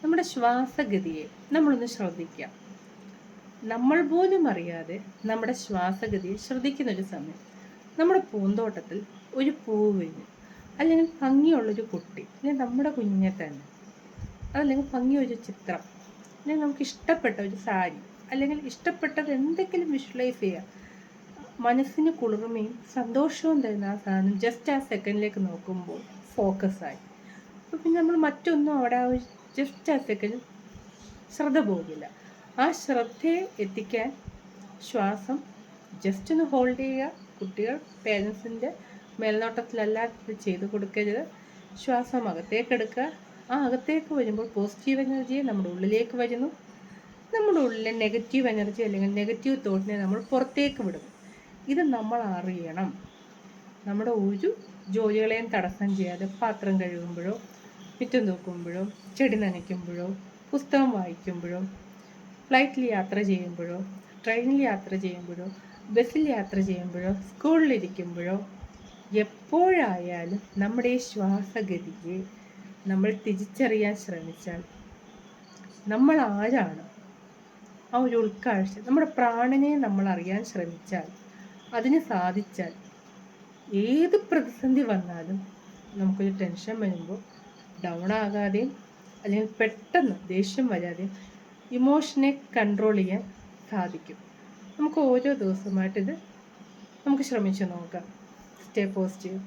നമ്മുടെ ശ്വാസഗതിയെ നമ്മളൊന്ന് ശ്രദ്ധിക്കാം. നമ്മൾ പോലും അറിയാതെ നമ്മുടെ ശ്വാസഗതിയെ ശ്രദ്ധിക്കുന്നൊരു സമയം നമ്മുടെ പൂന്തോട്ടത്തിൽ ഒരു പൂവ് വീഴും, അല്ലെങ്കിൽ ഭംഗിയുള്ളൊരു കുട്ടി, അല്ലെങ്കിൽ നമ്മുടെ കുഞ്ഞിനെ തന്നെ, അതല്ലെങ്കിൽ ഭംഗിയൊരു ചിത്രം, അല്ലെങ്കിൽ നമുക്ക് ഇഷ്ടപ്പെട്ട ഒരു സാരി, അല്ലെങ്കിൽ ഇഷ്ടപ്പെട്ടത് എന്തെങ്കിലും വിഷ്വലൈസ് ചെയ്യുക. മനസ്സിന് കുളിർമയും സന്തോഷവും തരുന്ന ആ സാധനം ജസ്റ്റ് ആ സെക്കൻഡിലേക്ക് നോക്കുമ്പോൾ ഫോക്കസായി. അപ്പോൾ പിന്നെ നമ്മൾ മറ്റൊന്നും അവിടെ ആ ഒരു ജസ്റ്റ് ആ സെക്കൻഡ് ശ്രദ്ധ പോകില്ല. ആ ശ്രദ്ധയെ എത്തിക്കാൻ ശ്വാസം ജസ്റ്റ് ഒന്ന് ഹോൾഡ് ചെയ്യുക. കുട്ടികൾ പേരൻസിൻ്റെ മേൽനോട്ടത്തിലല്ലാതെ ഇത് ചെയ്ത് കൊടുക്കരുത്. ശ്വാസം അകത്തേക്ക് എടുക്കുക. ആ അകത്തേക്ക് വരുമ്പോൾ പോസിറ്റീവ് എനർജി നമ്മുടെ ഉള്ളിലേക്ക് വരുന്നു. നമ്മുടെ ഉള്ളിലെ നെഗറ്റീവ് എനർജി അല്ലെങ്കിൽ നെഗറ്റീവ് തോട്ടിനെ നമ്മൾ പുറത്തേക്ക് വിടുന്നു. ഇത് നമ്മൾ അറിയണം. നമ്മുടെ ഒരു ജോലികളെയും തടസ്സം ചെയ്യാതെ പാത്രം കഴുകുമ്പോഴോ, മുറ്റം തൂക്കുമ്പോഴോ, ചെടി നനയ്ക്കുമ്പോഴോ, പുസ്തകം വായിക്കുമ്പോഴോ, ഫ്ലൈറ്റിൽ യാത്ര ചെയ്യുമ്പോഴോ, ട്രെയിനിൽ യാത്ര ചെയ്യുമ്പോഴോ, ബസ്സിൽ യാത്ര ചെയ്യുമ്പോഴോ, സ്കൂളിലിരിക്കുമ്പോഴോ, എപ്പോഴായാലും നമ്മുടെ ഈ ശ്വാസഗതിയെ നമ്മൾ തിരിച്ചറിയാൻ ശ്രമിച്ചാൽ, നമ്മൾ ആരാണ്, ആ ഒരു ഉൾക്കാഴ്ച, നമ്മുടെ പ്രാണനെ നമ്മൾ അറിയാൻ ശ്രമിച്ചാൽ, അതിന് സാധിച്ചാൽ, ഏത് പ്രതിസന്ധി വന്നാലും നമുക്കൊരു ടെൻഷൻ വരുമ്പോൾ ഡൗൺ ആകാതെയും അല്ലെങ്കിൽ പെട്ടെന്ന് ദേഷ്യം വരാതെയും ഇമോഷനെ കൺട്രോൾ ചെയ്യാൻ സാധിക്കും. നമുക്ക് ഓരോ ദിവസമായിട്ടിത് നമുക്ക് ശ്രമിച്ചു നോക്കാം. Stay positive.